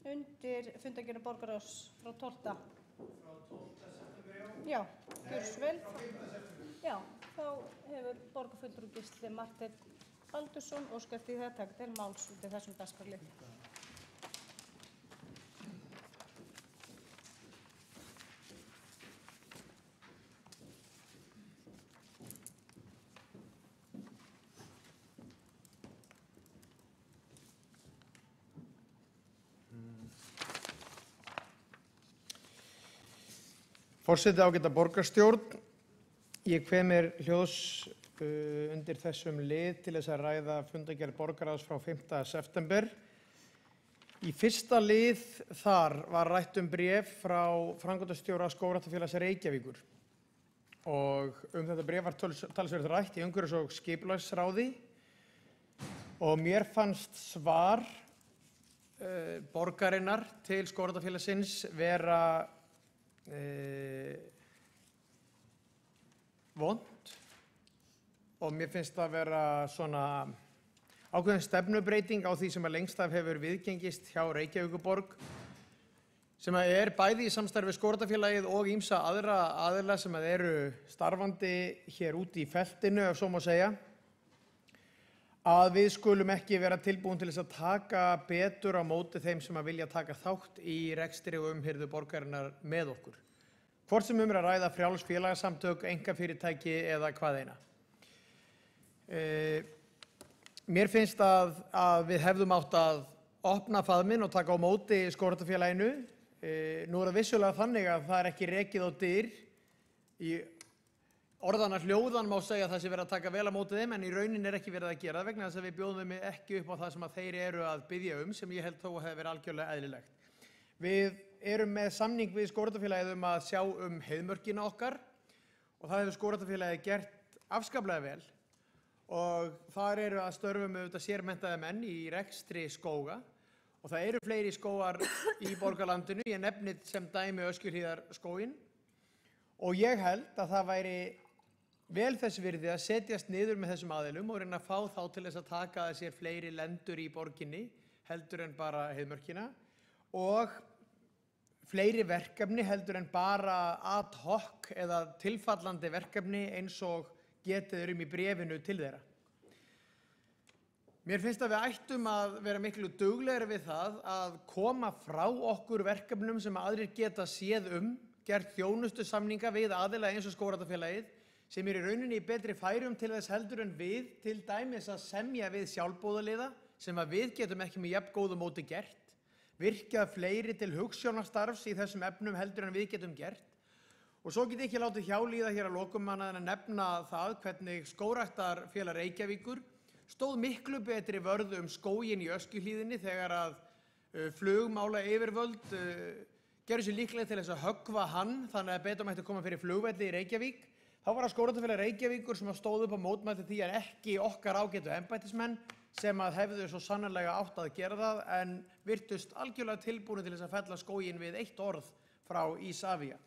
undir fundargerð borgarráðs frá 12. Frá 12. september, já. Já, gjörðu svo vel. Frá 5. september. Já, þá hefur borgarfulltrúi Gísli Marteinn Baldursson óskað eftir því að taka til máls út í þessum dagskrárlið. Forseti, ágæta borgarstjórn, ég kveð mér hljóðs undir þessum lið til þess að ræða fundargerð borgarráðs frá 5. september. Í fyrsta lið þar var rætt bréf frá framkvæmdastjóra Skógræktarfélags Reykjavíkur og þetta bréf var talsvert rætt í umhverfis- og skipulagsráði og mér fannst svar borgarinnar til Skógræktarfélagsins vera vont og mér finnst það vera svona ákveðin stefnubreyting á því sem að lengst af hefur viðgengist hjá Reykjavíkurborg sem er bæði í samstarfi við Skógræktarfélagið og ýmsa aðra aðila sem eru starfandi hér úti í feltinu, ef svo má segja, að við skulum ekki vera tilbúin til þess að taka betur á móti þeim sem að vilja taka þátt í rekstri og umhirðu borgarinnar með okkur. Hvort sem að ræða frjáls félagasamtök, einkafyrirtæki eða hvað eina. Mér finnst að við hefðum átt að opna faðminn og taka á móti Skógræktarfélaginu. Nú það vissulega þannig að það ekki rekið á dyr. Í orðanna hljóðan má segja að það sé verið að taka vel á móti þeim, en í rauninni ekki verið að gera það vegna þess að við bjóðum þeim ekki upp á það sem að þeir eru að biðja sem ég held þó að hefði verið algjörlega eðlilegt. Við erum með samning við Skógræktarfélagið að sjá heiðmörkina okkar og það hefur Skógræktarfélagið gert afskaplega vel og þar eru að störfum auðvitað sérmenntaðir menn í rekstri skóga og það eru fleiri skógar í borgarlandinu, ég nefni sem dæmi Öskjuhlíðarskóginn og ég held að það væri vel þess virði að setjast niður með þessum aðilum og reyna að fá þá til þess að taka að sér fleiri lendur í borginni heldur en bara heiðmörkina og fleiri verkefni heldur en bara ad hoc eða tilfallandi verkefni eins og getið í bréfinu til þeirra. Mér finnst að við ættum að vera miklu duglegri við það að koma frá okkur verkefnum sem aðrir geta séð gert þjónustusamninga við aðila eins og Skógræktarfélagið sem í rauninni í betri færum til þess heldur en við til dæmis að semja við sjálfboðaliða sem að við getum ekki með jafn góðu móti gert. Virkjað fleiri til hugsjónastarfs í þessum efnum heldur en við getum gert. Og svo get ég ekki látið hjá líða hér að lokum annað en að nefna það hvernig Skógræktarfélag Reykjavíkur stóð miklu betri vörð skóginn í Öskjuhlíðinni þegar að flugmála yfirvöld gerðu sér líklega til þess að höggva hann þannig að betur mætti koma fyrir flugvelli í Reykjavík. Þá var það Skógræktarfélag Reykjavíkur sem stóð upp á mótmælti því en ekki okkar ágætu embættismenn sem að hefðu svo sannarlega átt að gera það en virtust algjörlega tilbúin til þess að fella skóginn við eitt orð frá Isavia.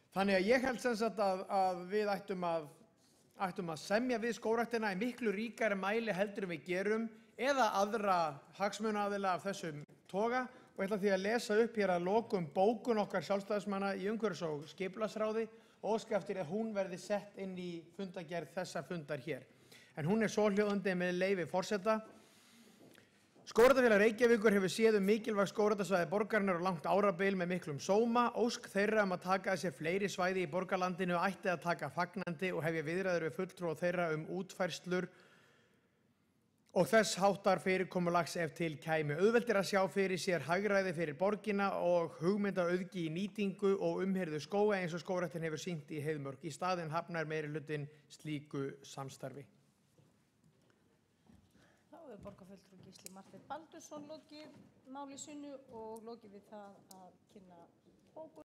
Þannig að ég held sem sagt að við ættum að semja við skógræktina í miklu ríkari mæli heldur en við gerum eða aðra hagsmunaaðila af þessum toga og ætla því að lesa upp hér að lokum bókun okkar sjálfstæðismanna í umhverfis- og skipulagsráði og óska eftir að hún verði sett inn í fundargerð þessa fundar hér. En hún svohljóðandi með leyfi forseta. Skógræktarfélag Reykjavíkur hefur séð mikilvæg skógræktarsvæði borgarinnar og langt árabil með miklum sóma. Ósk þeirra að taka að sér fleiri svæði í borgarlandinu ætti að taka fagnandi og hefja viðræður við fulltrúa þeirra útfærslur og þess háttar fyrirkomulags ef til kæmi. Auðvelt að sjá fyrir sér hagræði fyrir borgina og hugmyndaauðgi í nýtingu og umhirðu skóga eins og Skógræktin hefur sýnt í heiðmörk. Í staðinn hafnar meirihlutinn slíku samstarfi. Borgarfulltrúi Gísli Marteinn Baldursson lokið máli sínu og lokið við það að kynna bókun.